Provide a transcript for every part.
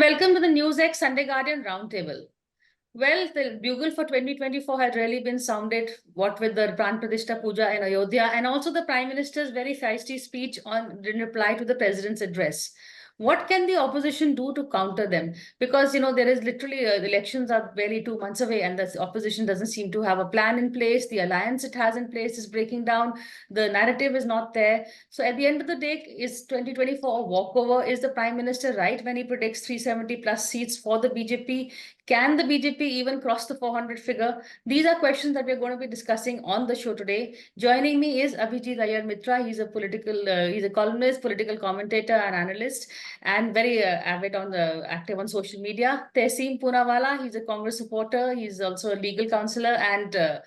welcome to the NewsX Sunday Guardian Roundtable. Well, the bugle for 2024 had really been sounded, what with the Pran Pratishtha Puja in Ayodhya, and also the Prime Minister's very feisty speech in reply to the President's address. What can the opposition do to counter them? Because, there is literally, the elections are barely 2 months away, and the opposition doesn't seem to have a plan in place. The alliance it has in place is breaking down. The narrative is not there. So at the end of the day, is 2024 a walkover? Is the Prime Minister right when he predicts 370 plus seats for the BJP? Can the BJP even cross the 400 figure? These are questions that we're going to be discussing on the show today. Joining me is Abhijit Iyer Mitra. He's a columnist, political commentator, and analyst, and very active on social media. Tehseen Poonawala, he's a Congress supporter. He's also a legal counselor and a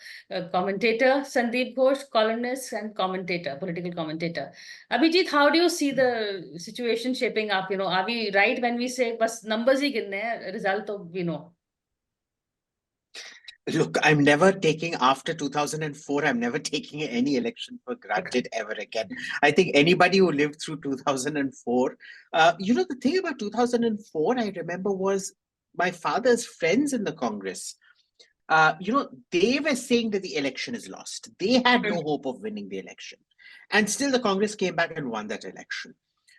commentator. Sandeep Ghosh, columnist and commentator, political commentator. Abhijit, how do you see the situation shaping up? Are we right when we say, "Bas numbers hi ginne hai, result to we know"? Look, I'm never taking, after 2004, I'm never taking any election for granted ever again. I think anybody who lived through 2004, the thing about 2004, I remember, was my father's friends in the Congress. They were saying that the election is lost. They had no hope of winning the election. And still the Congress came back and won that election.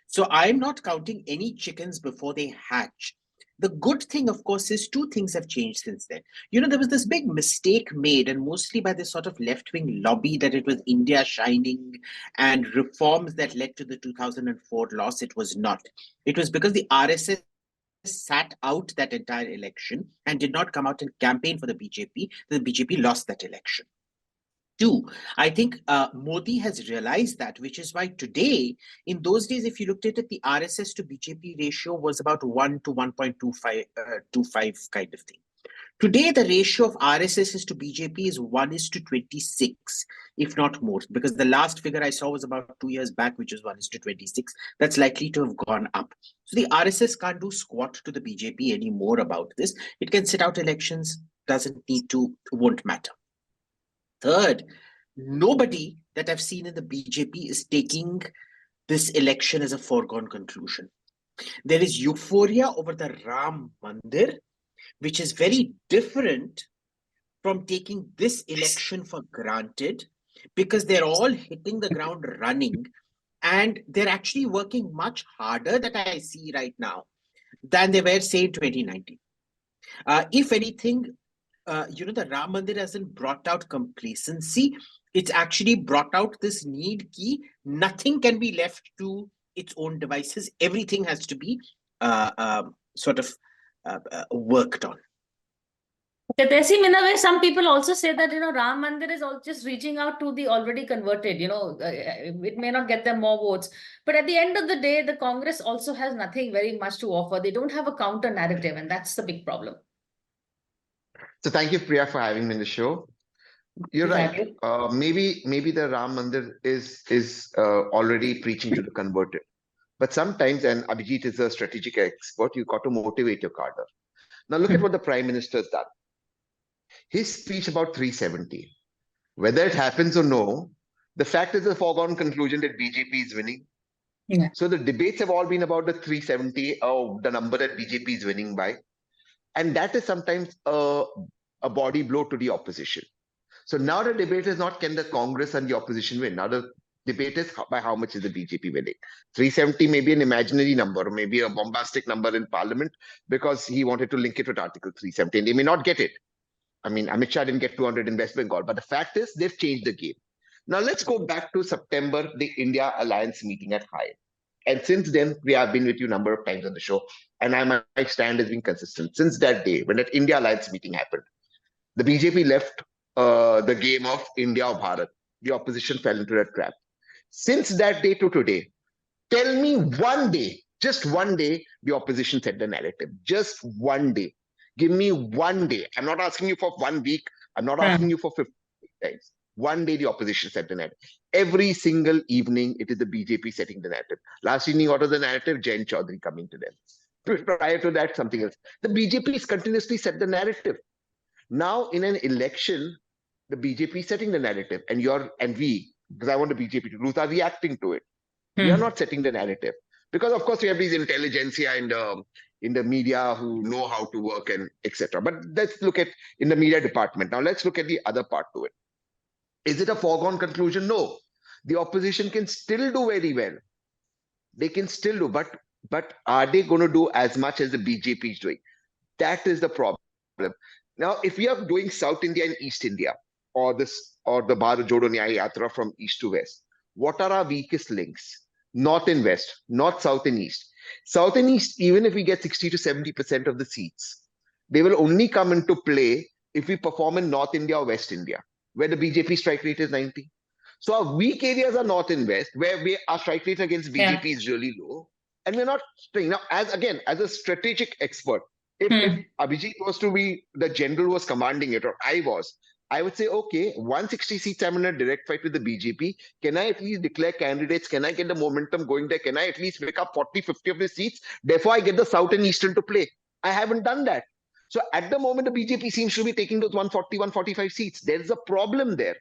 So I'm not counting any chickens before they hatch. The good thing, of course, is two things have changed since then. There was this big mistake made, and mostly by this sort of left-wing lobby, that it was India shining and reforms that led to the 2004 loss. It was not. It was because the RSS sat out that entire election and did not come out and campaign for the BJP. The BJP lost that election. Two, I think Modi has realized that, which is why today, in those days, if you looked at it, the RSS to BJP ratio was about 1 to 1.25 kind of thing. Today, the ratio of RSS to BJP is 1:26, if not more, because the last figure I saw was about 2 years back, which is 1:26. That's likely to have gone up. So the RSS can't do squat to the BJP anymore about this. It can sit out elections, doesn't need to, won't matter. Third, nobody that I've seen in the BJP is taking this election as a foregone conclusion. There is euphoria over the Ram Mandir, which is very different from taking this election for granted, because they're all hitting the ground running, and they're actually working much harder, that I see right now, than they were, say, in 2019. If anything, the Ram Mandir hasn't brought out complacency. It's actually brought out this need ki nothing can be left to its own devices. Everything has to be worked on. Tehseen, in a way, some people also say that, Ram Mandir is all just reaching out to the already converted, it may not get them more votes. But at the end of the day, the Congress also has nothing very much to offer. They don't have a counter narrative, and that's the big problem. So thank you, Priya, for having me in the show. You're right. Maybe the Ram Mandir is already preaching to the converted. But sometimes, and Abhijit is a strategic expert, you got to motivate your cadre. Now look at what the Prime Minister has done. His speech about 370. Whether it happens or no, the fact is a foregone conclusion that BJP is winning. Yeah. So the debates have all been about the 370, or the number that BJP is winning by. And that is sometimes a body blow to the opposition. So now the debate is not can the Congress and the opposition win. Now the debate is by how much is the BJP winning. 370 may be an imaginary number, or maybe a bombastic number in Parliament, because he wanted to link it with Article 370, and they may not get it. I mean, Amit Shah didn't get 200 in West Bengal, but the fact is they've changed the game. Now let's go back to September, the India Alliance meeting at High. And since then, we have been with you a number of times on the show, and my stand has been consistent. Since that day, when that India Alliance meeting happened, the BJP left the game of India or Bharat. The opposition fell into that trap. Since that day to today, tell me one day, just one day, the opposition set the narrative. Just one day. Give me one day. I'm not asking you for 1 week. I'm not asking you for 50 days. One day the opposition set the narrative. Every single evening, it is the BJP setting the narrative. Last evening, what was the narrative? Jain Chaudhary coming to them. Prior to that, something else. The BJP is continuously set the narrative. Now, in an election, the BJP is setting the narrative, and we, because I want the BJP to lose, are reacting to it. We are not setting the narrative. Because, of course, we have these intelligentsia and, in the media who know how to work and etc. But let's look at in the media department. Now let's look at the other part to it. Is it a foregone conclusion? No. The opposition can still do very well. They can still do, but are they going to do as much as the BJP is doing? That is the problem. Now, if we are doing South India and East India, or the Bharat Jodo Nyaya Yatra from east to west, what are our weakest links? North and west, not South and East. South and East, even if we get 60 to 70% of the seats, they will only come into play if we perform in North India or West India, where the BJP strike rate is 90. So our weak areas are North and West, where our strike rate against BJP is really low. And we're not staying. Now, as a strategic expert, if Abhijit was to be the general was commanding it, or I would say, okay, 160 seats, I'm in a direct fight with the BJP. Can I at least declare candidates? Can I get the momentum going there? Can I at least pick up 40, 50 of the seats? Therefore, I get the South and Eastern to play. I haven't done that. So at the moment, the BJP seems to be taking those 140, 145 seats. There's a problem there.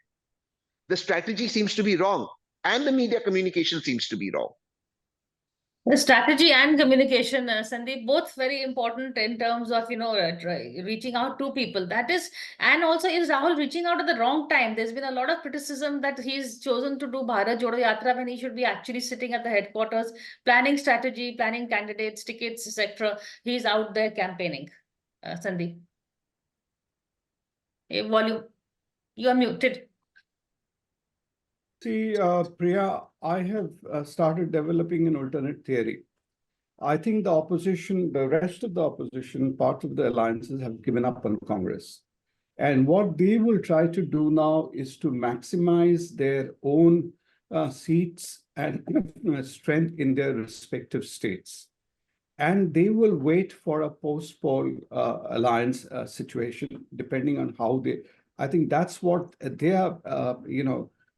The strategy seems to be wrong, and the media communication seems to be wrong. The strategy and communication, Sandeep, both very important in terms of, reaching out to people. That is, and also is Rahul reaching out at the wrong time? There's been a lot of criticism that he's chosen to do Bharat Jodo Yatra when he should be actually sitting at the headquarters, planning strategy, planning candidates, tickets, etc. He's out there campaigning. Sandeep. Volume. You are muted. See, Priya, I have started developing an alternate theory. I think the opposition, the rest of the opposition, part of the alliances have given up on Congress. And what they will try to do now is to maximize their own seats and strength in their respective states. And they will wait for a post-poll alliance situation, depending on how they, I think that's what they are,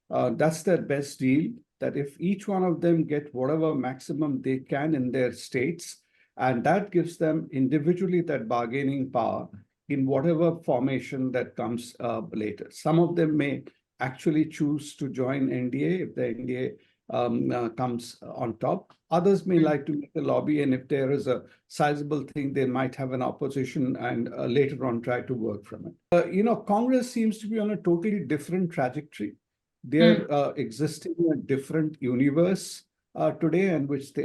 that's their best deal, that if each one of them get whatever maximum they can in their states, and that gives them individually that bargaining power in whatever formation that comes later. Some of them may actually choose to join NDA if the NDA comes on top. Others may like to make a lobby, and if there is a sizable thing, they might have an opposition and later on try to work from it. Congress seems to be on a totally different trajectory. They're existing in a different universe today, in which they,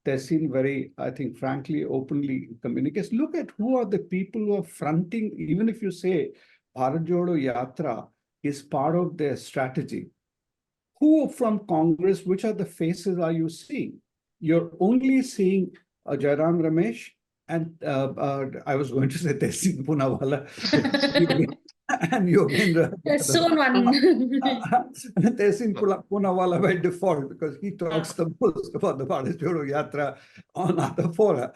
they're seen very, I think, frankly, openly communicate. Look at who are the people who are fronting, even if you say Bharat Jodo Yatra is part of their strategy. Who from Congress, which are the faces are you seeing? You're only seeing Jairam Ramesh and I was going to say Tehseen Poonawalla and Yogendra. Soon one. Tehseen Poonawalla by default, because he talks the most about the Bharat Jodo Yatra on other fora.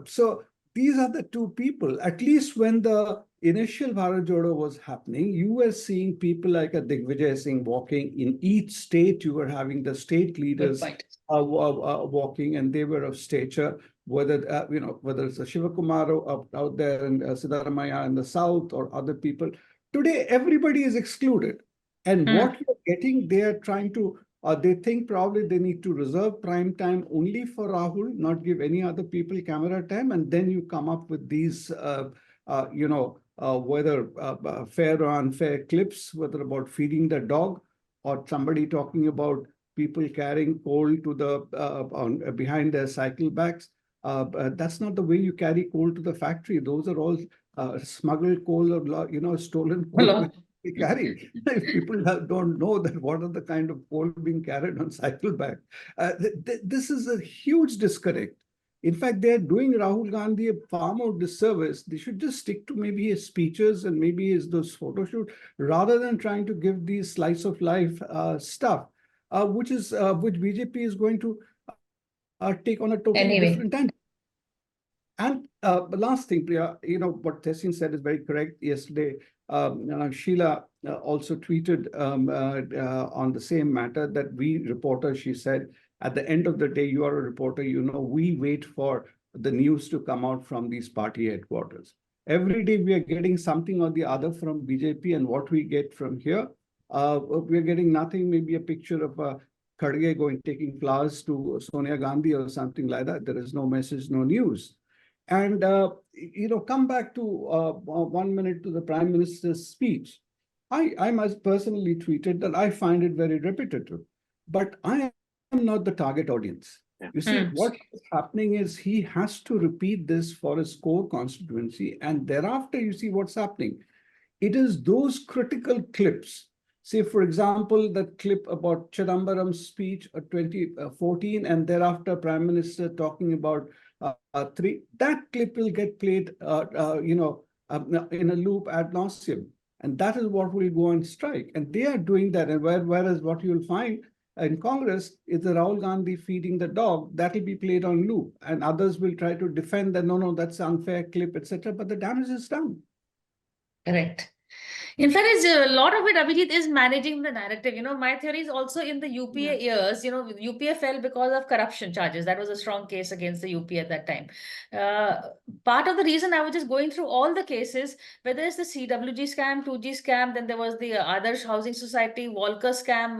So these are the two people. At least when the initial Bharat Jodo was happening, you were seeing people like a Digvijay Singh walking in each state. You were having the state leaders walking, and they were of stature. Whether whether it's a Shivakumar out there and Siddharamaiah in the south or other people. Today, everybody is excluded. And what you're getting, they are trying to, they think probably they need to reserve prime time only for Rahul, not give any other people camera time. And then you come up with these, whether fair or unfair clips, whether about feeding the dog or somebody talking about people carrying coal to the behind their cycle bags. That's not the way you carry coal to the factory. Those are all smuggled coal or stolen coal we carry. If people don't know that what are the kind of coal being carried on cycle bag, this is a huge disconnect. In fact, they're doing Rahul Gandhi a far more disservice. They should just stick to maybe his speeches and maybe those photo shoot, rather than trying to give these slice of life stuff, which BJP is going to take on a totally different time. And the last thing, Priya, what Tehseen said is very correct. Yesterday, Sheila also tweeted on the same matter that we reporters, she said, at the end of the day, you are a reporter, we wait for the news to come out from these party headquarters. Every day we are getting something or the other from BJP, and what we get from here, we're getting nothing, maybe a picture of a Kharge going taking flowers to Sonia Gandhi or something like that. There is no message, no news. And, come back to 1 minute to the Prime Minister's speech. I must personally tweeted that I find it very repetitive, but I am not the target audience. Yeah. You see, what is happening is he has to repeat this for his core constituency, and thereafter you see what's happening. It is those critical clips. Say, for example, that clip about Chidambaram's speech 2014, and thereafter Prime Minister talking about that clip will get played, in a loop ad nauseum. And that is what will go on strike. And they are doing that. And whereas what you'll find in Congress is the Rahul Gandhi feeding the dog, that will be played on loop. And others will try to defend that, no, that's an unfair clip, etc. But the damage is done. Correct. In fact, a lot of it, Abhijit, is managing the narrative. My theory is also in the UPA years, UPA fell because of corruption charges. That was a strong case against the UPA at that time. Part of the reason I was just going through all the cases, whether it's the CWG scam, 2G scam, then there was the Adarsh Housing Society, Walker scam,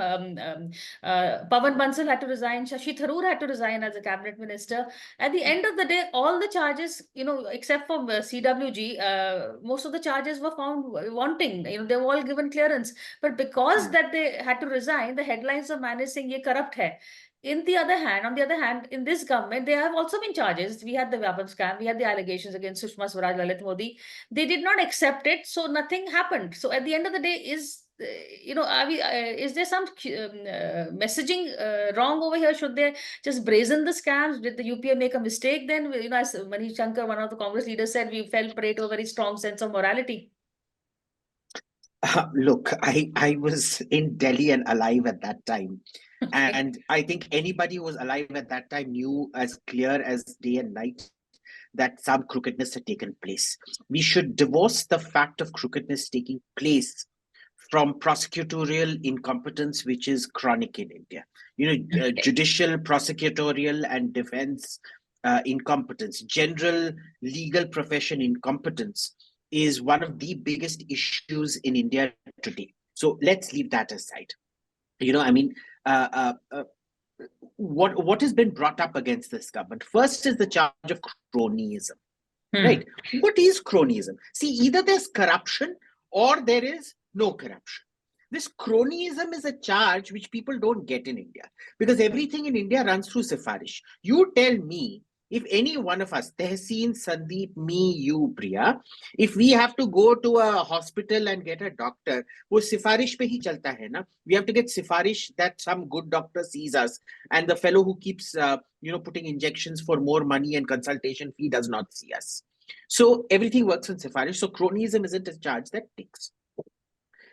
Pawan Bansal had to resign, Shashi Tharoor had to resign as a cabinet minister. At the end of the day, all the charges, except for CWG, most of the charges were found wanting. They were all given clearance, but because that they had to resign, the headlines of managed saying ye corrupt hai. On the other hand, in this government, there have also been charges. We had the Vapam scam, we had the allegations against Sushma Swaraj, Lalit Modi. They did not accept it, so nothing happened. So at the end of the day, is there some messaging wrong over here? Should they just brazen the scams? Did the UPA make a mistake then? As Manish Shankar, one of the Congress leaders, said, we fell prey to a very strong sense of morality. Look, I was in Delhi and alive at that time. And I think anybody who was alive at that time knew as clear as day and night that some crookedness had taken place. We should divorce the fact of crookedness taking place from prosecutorial incompetence, which is chronic in India. Judicial, prosecutorial, and defense incompetence, general legal profession incompetence is one of the biggest issues in India today. So let's leave that aside. What has been brought up against this government? First is the charge of cronyism, right? What is cronyism? See, either there's corruption or there is no corruption. This cronyism is a charge which people don't get in India because everything in India runs through Sifarish. You tell me, if any one of us, Tehseen, Sandeep, me, you, Priya, if we have to go to a hospital and get a doctor, wo Sifarish pe hi chalta hai na? We have to get Sifarish that some good doctor sees us, and the fellow who keeps putting injections for more money and consultation fee does not see us. So everything works on Sifarish. So cronyism isn't a charge that takes.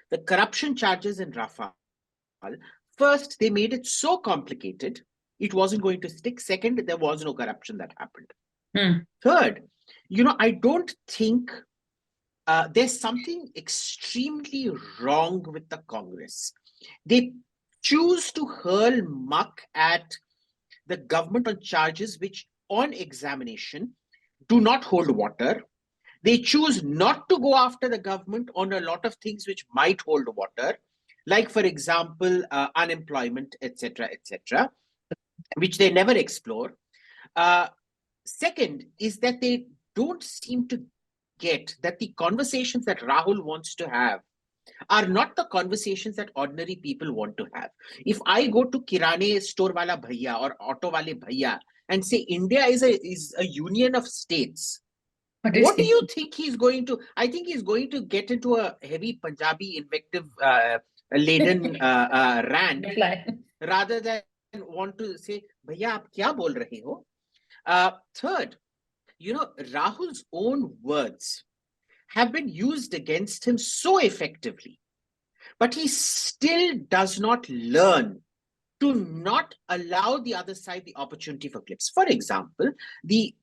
The corruption charges in Rafale, first, they made it so complicated, it wasn't going to stick. Second, there was no corruption that happened. Third, I don't think there's something extremely wrong with the Congress. They choose to hurl muck at the government on charges which, on examination, do not hold water. They choose not to go after the government on a lot of things which might hold water, like, for example, unemployment, etc., which they never explore. Second is that they don't seem to get that the conversations that Rahul wants to have are not the conversations that ordinary people want to have. If I go to Kirane store wala bhaiya or auto wale bhaiya and say India is a union of states, what do you think he's going to? I think he's going to get into a heavy Punjabi invective laden rant rather than want to say, Bhaiya, aap kya bol rahe ho? Third, Rahul's own words have been used against him so effectively, but he still does not learn to not allow the other side the opportunity for clips. For example, the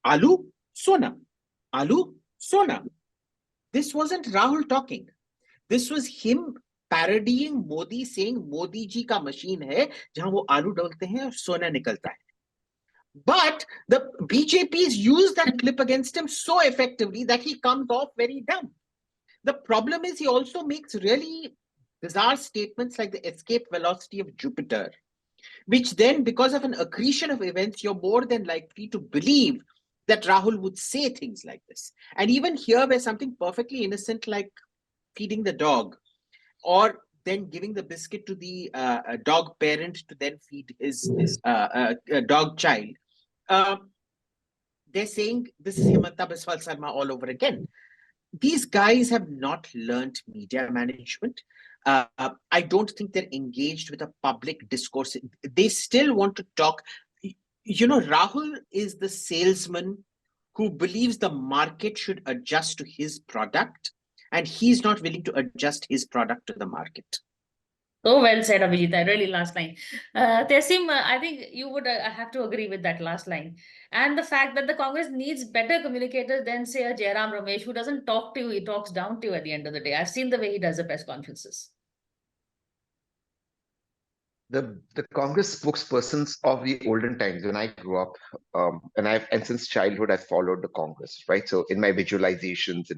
Alu Sona. This wasn't Rahul talking. This was him parodying Modi, saying Modi ji ka machine hai, jahan wo alu dalte hain aur sona nikalta hai. But the BJPs used that clip against him so effectively that he comes off very dumb. The problem is he also makes really bizarre statements like the escape velocity of Jupiter. which then, because of an accretion of events, you're more than likely to believe that Rahul would say things like this. And even here, where something perfectly innocent like feeding the dog, or then giving the biscuit to the dog parent to then feed his dog child, they're saying this is Himanta Biswal Sarma all over again. These guys have not learned media management. I don't think they're engaged with a public discourse. They still want to talk. Rahul is the salesman who believes the market should adjust to his product, and he's not willing to adjust his product to the market. So well said, Abhijit. Really, last line. Tessim, I think you would have to agree with that last line. And the fact that the Congress needs better communicators than, say, a Jairam Ramesh, who doesn't talk to you, he talks down to you at the end of the day. I've seen the way he does the press conferences. The Congress spokespersons of the olden times when I grew up, and since childhood I've followed the Congress, right? So in my visualizations,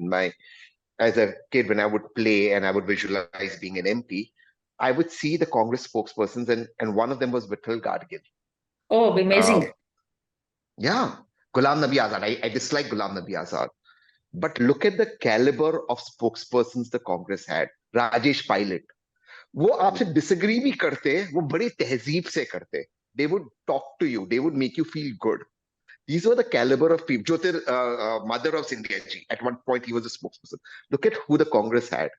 as a kid when I would play and I would visualize being an MP, I would see the Congress spokespersons, and one of them was Vittal Gadgil. Oh, amazing. Yeah, Ghulam Nabi Azad. I dislike Ghulam Nabi Azad. But look at the caliber of spokespersons the Congress had. Rajesh Pilot. वो आपसे disagree भी करते, वो बड़ी तहजीब से करते. They would talk to you. They would make you feel good. These were the caliber of people. Jyotir Mother of India ji. At one point, he was a spokesperson. Look at who the Congress had.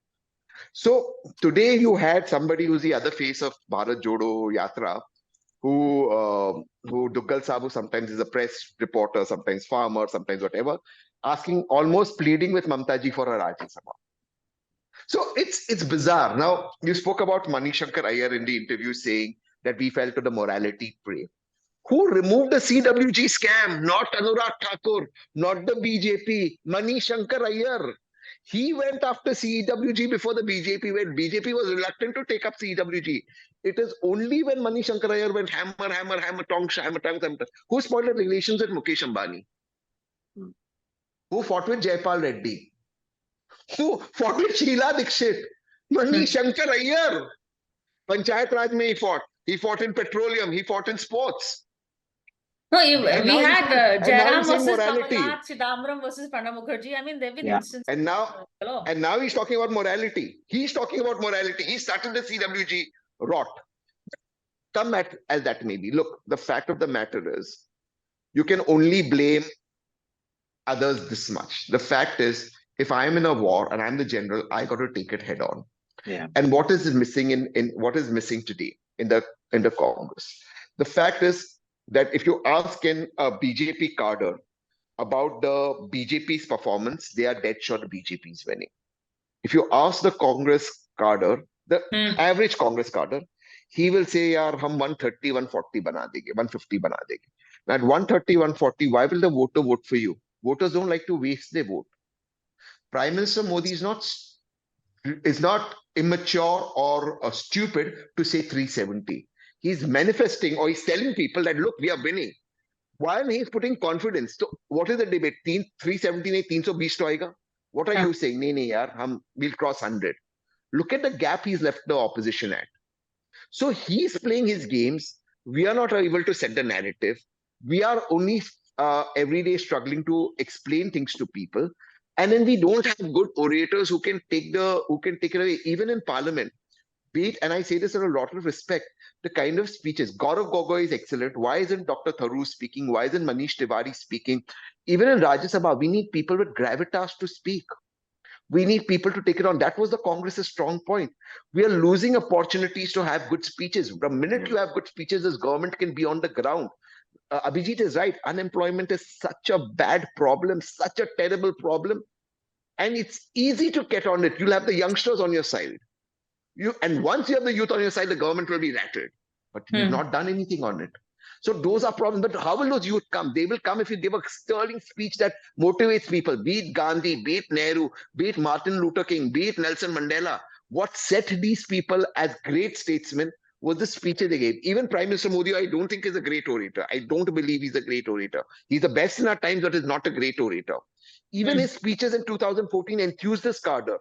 So today you had somebody who's the other face of Bharat Jodo Yatra, who Duggal Sabu sometimes is a press reporter, sometimes farmer, sometimes whatever, asking, almost pleading with Mamta ji for a Rajya Sabha. So it's bizarre. Now, you spoke about Mani Shankar Iyer in the interview saying that we fell to the morality prey. Who removed the CWG scam? Not Anurag Thakur, not the BJP, Mani Shankar Iyer. He went after CWG before the BJP went. BJP was reluctant to take up CWG. It is only when Mani Shankar Iyer went hammer, tong. Who spoiled relations with Mukesh Ambani? Who fought with Jaipal Reddy? Who fought with Sheila Dikshit? Mani Shankar Iyer. Panchayat Raj mein he fought. He fought in petroleum. He fought in sports. No, we had Jairam versus morality. Kamalnath, Chidambaram versus Pranab Mukherjee. I mean, there have been instances. And now he's talking about morality. He's talking about morality. He started the CWG rot. Come at as that may be. Look, the fact of the matter is, you can only blame others this much. The fact is, if I'm in a war and I'm the general, I got to take it head on. Yeah. And what is missing in what is missing today in the Congress? The fact is that if you ask in a BJP cadre about the BJP's performance, they are dead sure the BJP is winning. If you ask the Congress cadre, the average Congress cadre, he will say, "Yaar, hum 130, 140 bana denge, 150 bana denge." Now at 130, 140, why will the voter vote for you? Voters don't like to waste their vote. Prime Minister Modi is not immature or stupid to say 370. He's manifesting, or he's telling people that, look, we are winning. While he's putting confidence. So what is the debate? 370 ne 320 to aega? What are you saying? Nee, yaar, we'll cross 100. Look at the gap he's left the opposition at. So he's playing his games. We are not able to set the narrative. We are only every day struggling to explain things to people. And then we don't have good orators who can take it away, even in Parliament. Be it, and I say this with a lot of respect, the kind of speeches. Gaurav Gogoi is excellent. Why isn't Dr. Tharoor speaking? Why isn't Manish Tiwari speaking? Even in Rajya Sabha, we need people with gravitas to speak. We need people to take it on. That was the Congress's strong point. We are losing opportunities to have good speeches. The minute you have good speeches, this government can be on the ground. Abhijit is right. Unemployment is such a bad problem, such a terrible problem. And it's easy to get on it. You'll have the youngsters on your side. And once you have the youth on your side, the government will be rattled. But you've not done anything on it. So those are problems. But how will those youth come? They will come if you give a sterling speech that motivates people. Be it Gandhi, be it Nehru, be it Martin Luther King, be it Nelson Mandela. What set these people as great statesmen was the speeches they gave. Even Prime Minister Modi, I don't think is a great orator. I don't believe he's a great orator. He's the best in our times, but is not a great orator. Even his speeches in 2014 enthused this cadre.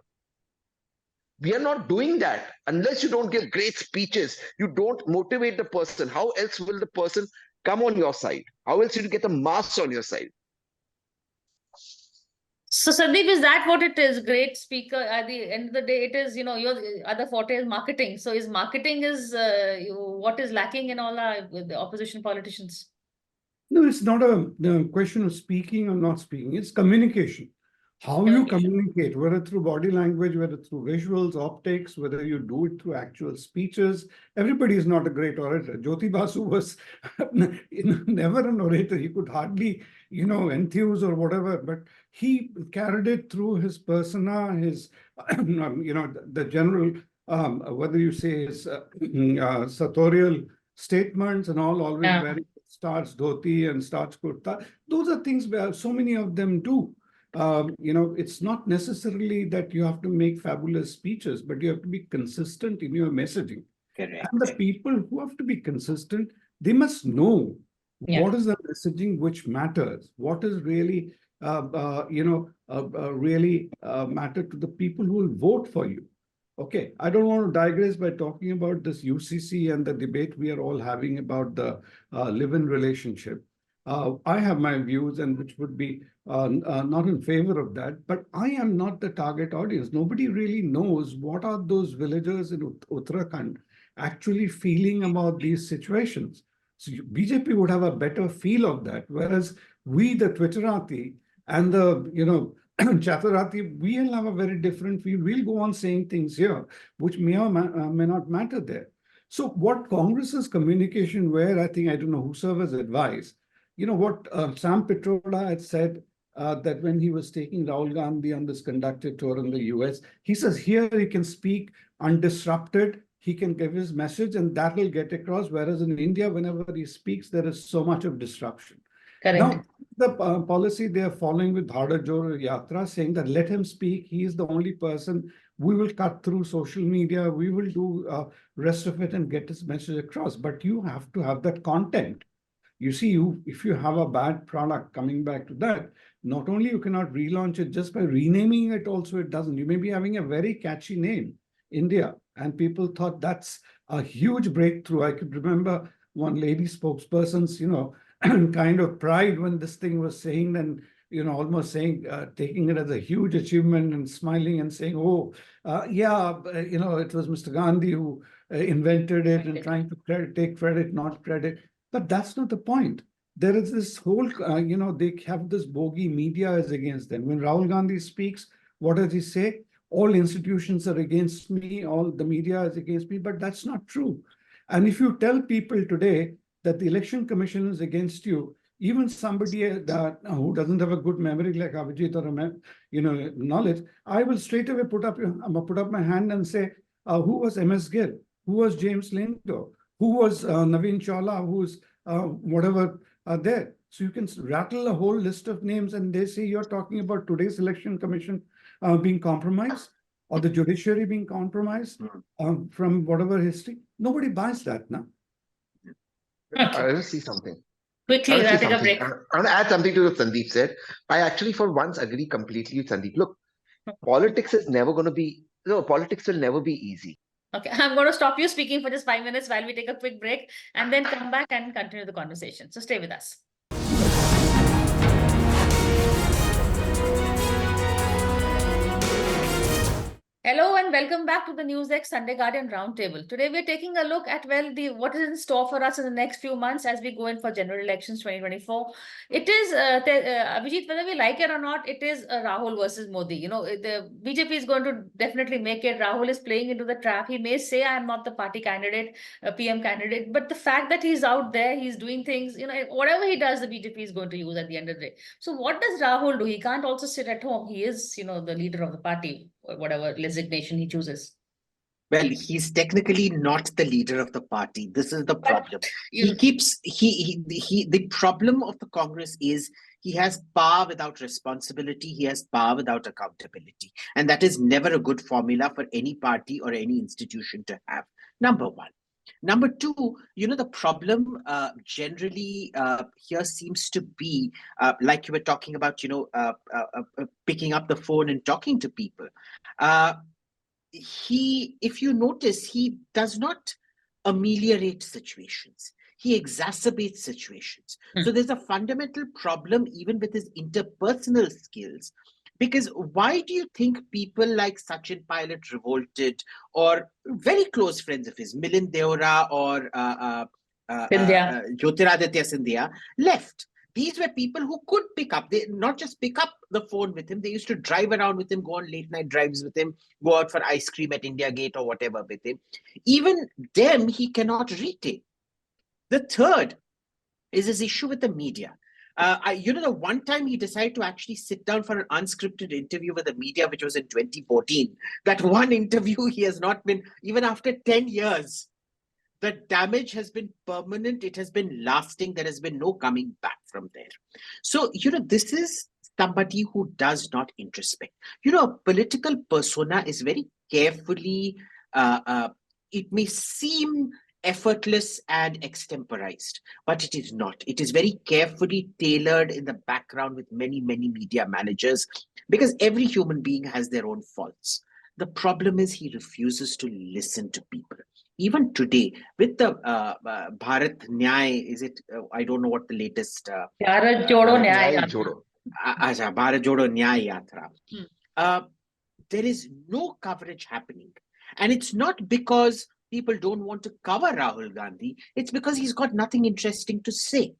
We are not doing that. Unless you don't give great speeches, you don't motivate the person. How else will the person come on your side? How else will you get the mass on your side? So Sandeep, is that what it is? Great speaker. At the end of the day, it is, your other forte is marketing. So is marketing what is lacking in all the opposition politicians? No, it's not a question of speaking or not speaking. It's communication. How you communicate, whether through body language, whether through visuals, optics, whether you do it through actual speeches. Everybody is not a great orator. Jyoti Basu was never an orator. He could hardly, enthuse or whatever, but he carried it through his persona, his, the general, whether you say his sartorial statements and all, always very starch dhoti and starch kurta. Those are things where so many of them do. It's not necessarily that you have to make fabulous speeches, but you have to be consistent in your messaging. Correct. And the people who have to be consistent, they must know what is the messaging which matters, what is really, really matter to the people who will vote for you. Okay, I don't want to digress by talking about this UCC and the debate we are all having about the live-in relationship. I have my views and which would be not in favor of that, but I am not the target audience. Nobody really knows what are those villagers in Uttarakhand actually feeling about these situations. So BJP would have a better feel of that, whereas we, the Twitterati and the, Chaturati, we'll have a very different view. We'll go on saying things here, which may or may not matter there. So what Congress's communication were, I don't know who served as advice. What Sam Pitroda had said that when he was taking Rahul Gandhi on this conducted tour in the US, he says here he can speak undisrupted, he can give his message and that will get across. Whereas in India, whenever he speaks, there is so much of disruption. Correct. Now, the policy they are following with Bharat Jodo Yatra, saying that let him speak, he is the only person, we will cut through social media, we will do rest of it and get his message across. But you have to have that content. You see, if you have a bad product, coming back to that, not only you cannot relaunch it just by renaming it, also it doesn't. You may be having a very catchy name, India, and people thought that's a huge breakthrough. I could remember one lady spokesperson's, kind of pride when this thing was saying and, almost saying, taking it as a huge achievement and smiling and saying, oh, it was Mr. Gandhi who invented it and trying to take credit, not credit. But that's not the point. There is this whole, they have this bogey media is against them. When Rahul Gandhi speaks, what does he say? All institutions are against me, all the media is against me, but that's not true. And if you tell people today that the election commission is against you, even somebody who doesn't have a good memory like Abhijit or knowledge, I will straight away put up my hand and say, who was MS Gill? Who was James Lindo? Who was Naveen Chawla? Who's whatever there? So you can rattle a whole list of names and they say you're talking about today's election commission being compromised or the judiciary being compromised from whatever history. Nobody buys that now. I will see something. Quickly, take a break. I want to add something to what Sandeep said. I actually, for once, agree completely with Sandeep. Look, politics will never be easy. Okay, I'm going to stop you speaking for just 5 minutes while we take a quick break and then come back and continue the conversation. So stay with us. Hello and welcome back to the NewsX Sunday Guardian Roundtable. Today we're taking a look at what is in store for us in the next few months as we go in for general elections 2024. It is Abhijit, whether we like it or not, it is Rahul versus Modi. The BJP is going to definitely make it. Rahul is playing into the trap. He may say I am not the party candidate, PM candidate, but the fact that he's out there, he's doing things, whatever he does, the BJP is going to use at the end of the day. So what does Rahul do? He can't also sit at home. He is, the leader of the party, or whatever designation he chooses. Well, he's technically not the leader of the party. This is the problem. The problem of the Congress is he has power without responsibility. He has power without accountability. And that is never a good formula for any party or any institution to have. Number one. Number two, the problem generally here seems to be, like you were talking about, picking up the phone and talking to people. if you notice, he does not ameliorate situations. He exacerbates situations. So there's a fundamental problem even with his interpersonal skills. Because why do you think people like Sachin Pilot revolted, or very close friends of his, Milind Deora or Jyotiraditya Scindia, left? These were people who could pick up, they not just pick up the phone with him, they used to drive around with him, go on late night drives with him, go out for ice cream at India Gate or whatever with him. Even them, he cannot retain. The third is his issue with the media. The one time he decided to actually sit down for an unscripted interview with the media, which was in 2014, that one interview he has not been, even after 10 years, the damage has been permanent. It has been lasting. There has been no coming back from there. So, this is somebody who does not introspect. A political persona is very carefully, it may seem effortless and extemporized, but it is not. It is very carefully tailored in the background with many, many media managers, because every human being has their own faults. The problem is he refuses to listen to people. Even today, with the Bharat Nyay, is it? I don't know what the latest. Bharat Jodo Bharat Nyaya Nyaya Yatra. Jodo. Bharat Jodo Nyay Yatra. There is no coverage happening. And it's not because people don't want to cover Rahul Gandhi. It's because he's got nothing interesting to say.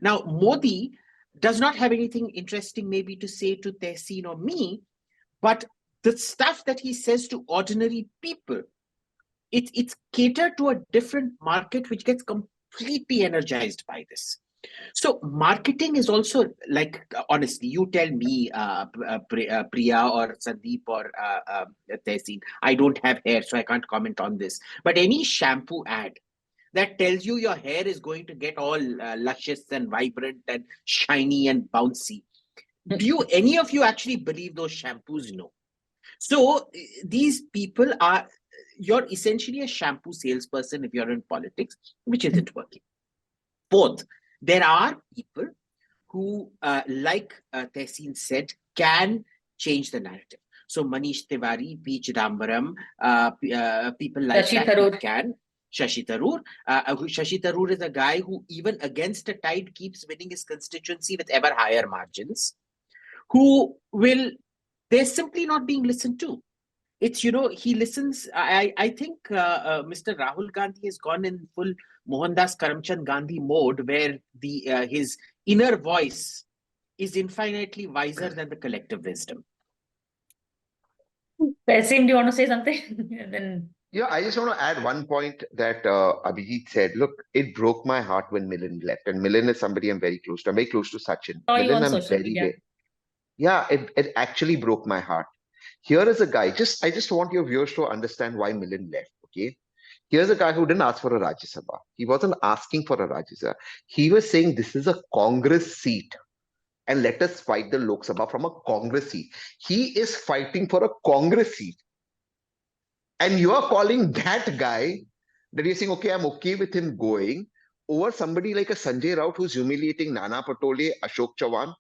Now, Modi does not have anything interesting maybe to say to Tehseen or me, but the stuff that he says to ordinary people, it's catered to a different market which gets completely energized by this. So marketing is also like, honestly, you tell me, Priya or Sandeep or Tehseen, I don't have hair, so I can't comment on this. But any shampoo ad that tells you your hair is going to get all luscious and vibrant and shiny and bouncy, do any of you actually believe those shampoos? No. So these people are, you're essentially a shampoo salesperson if you're in politics, which isn't working. Fourth, there are people who, like Tehseen said, can change the narrative. So Manish Tiwari, P. Chidambaram, people like Shashi that Tharoor. can. Shashi Tharoor. Shashi Tharoor is a guy who, even against a tide, keeps winning his constituency with ever higher margins. They're simply not being listened to. It's, he listens. I think Mr. Rahul Gandhi has gone in full Mohandas Karamchand Gandhi mode, where his inner voice is infinitely wiser than the collective wisdom. Tehseen, do you want to say something? And then Yeah, I just want to add one point that Abhijit said. Look, it broke my heart when Milind left. And Milind is somebody I'm very close to. I'm very close to Sachin. saw you Milind, on I'm social very, media. yeah, it actually broke my heart. Here is a guy, I just want your viewers to understand why Milind left, okay? Here's a guy who didn't ask for a Rajya Sabha. He wasn't asking for a Rajya Sabha. He was saying this is a Congress seat and let us fight the Lok Sabha from a Congress seat. He is fighting for a Congress seat. And you are calling that guy, that you're saying, okay, I'm okay with him going, over somebody like a Sanjay Raut who's humiliating Nana Patole, Ashok Chavan,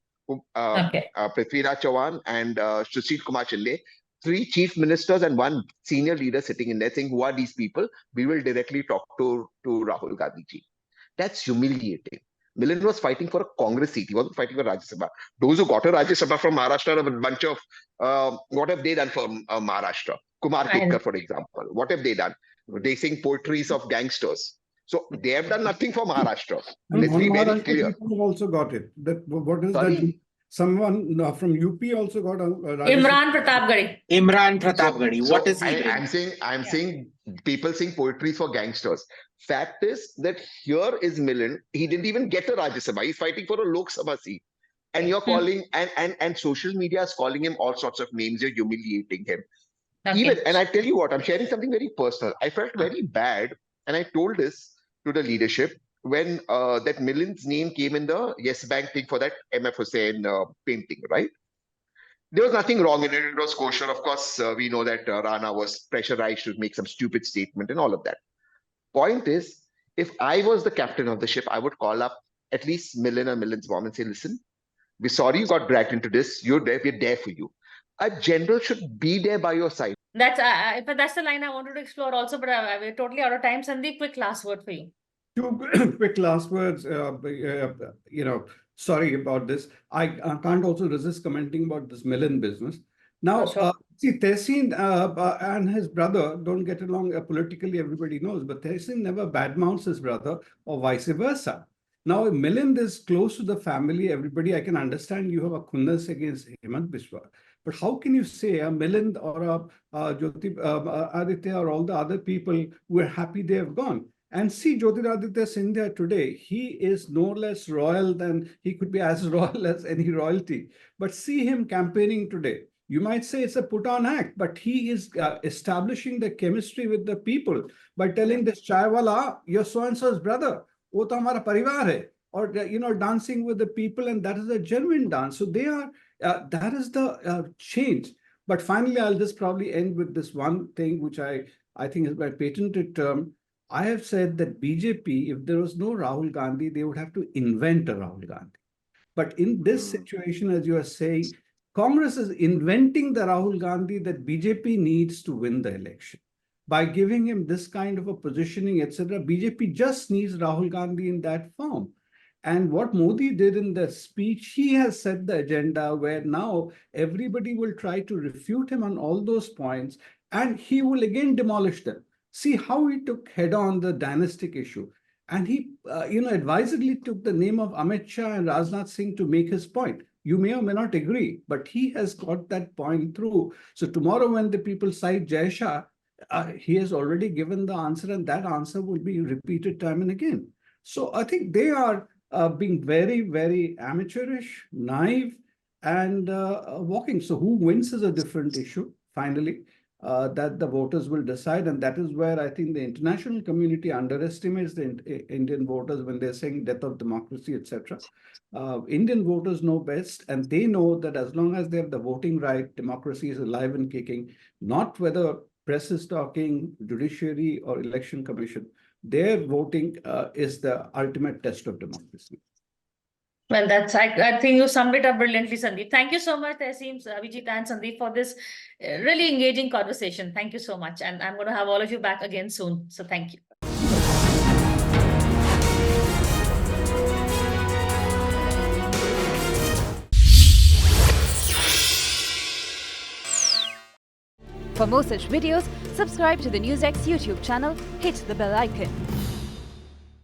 Prithviraj Chavan, and Sushil Kumar Chille, 3 chief ministers and 1 senior leader sitting in there saying, who are these people? We will directly talk to Rahul Gandhi ji. That's humiliating. Milind was fighting for a Congress seat. He wasn't fighting for Rajya Sabha. Those who got a Rajya Sabha from Maharashtra have a bunch of, what have they done for Maharashtra? Kumar Ketkar, for example. What have they done? They sing poetries of gangsters. So they have done nothing for Maharashtra. Let's be very clear. People have also got it. What is Sorry? that? Someone from UP also got a Imran Pratapgarhi. Imran Pratapgarhi. What is he doing? I'm saying people sing poetry for gangsters. Fact is that here is Milind. He didn't even get a Rajya Sabha. He's fighting for a Lok Sabha seat. And you're calling, and social media is calling him all sorts of names. You're humiliating him. Even, and I tell you what, I'm sharing something very personal. I felt very bad, and I told this to the leadership when that Milind's name came in the Yes Bank thing for that MF Hussain painting, right? There was nothing wrong in it. It was kosher. Of course, we know that Rana was pressurized to make some stupid statement and all of that. Point is, if I was the captain of the ship, I would call up at least Milind or Milind's mom and say, listen, we're sorry you got dragged into this. You're there. We're there for you. A general should be there by your side. But that's the line I wanted to explore also, but we're totally out of time. Sandeep, quick last word for you. Two quick last words. Sorry about this. I can't also resist commenting about this Millen business. Now, Sure. see, Tehseen and his brother don't get along politically, everybody knows, but Tehseen never badmouths his brother or vice versa. Now, if Milind is close to the family, everybody, I can understand you have a khunnas against Hemant Biswa. But how can you say a Milind or a Jyoti Aditya or all the other people who are happy they have gone? And see Jyotiraditya Scindia today, he is no less royal than, he could be as royal as any royalty. But see him campaigning today. You might say it's a put-on act, but he is establishing the chemistry with the people by telling this chaiwala, you're so-and-so's brother, wo to hamara parivar hai. Or, dancing with the people, and that is a genuine dance. So they are, that is the change. But finally, I'll just probably end with this one thing, which I think is my patented term. I have said that BJP, if there was no Rahul Gandhi, they would have to invent a Rahul Gandhi. But in this situation, as you are saying, Congress is inventing the Rahul Gandhi that BJP needs to win the election. By giving him this kind of a positioning, etc., BJP just needs Rahul Gandhi in that form. And what Modi did in the speech, he has set the agenda where now everybody will try to refute him on all those points, and he will again demolish them. See how he took head-on the dynastic issue. And he, advisedly took the name of Amit Shah and Rajnath Singh to make his point. You may or may not agree, but he has got that point through. So tomorrow when the people cite Jai Shah, he has already given the answer, and that answer will be repeated time and again. So I think they are being very, very amateurish, naive, and walking. So who wins is a different issue, finally. That the voters will decide. And that is where I think the international community underestimates the Indian voters when they're saying death of democracy, etc. Indian voters know best, and they know that as long as they have the voting right, democracy is alive and kicking, not whether press is talking, judiciary, or election commission. Their voting is the ultimate test of democracy. Well, I think you summed it up brilliantly, Sandeep. Thank you so much, Tehseen, Abhijit, and Sandeep, for this really engaging conversation. Thank you so much. And I'm going to have all of you back again soon. So thank you. For more such videos, subscribe to the NewsX YouTube channel, hit the bell icon.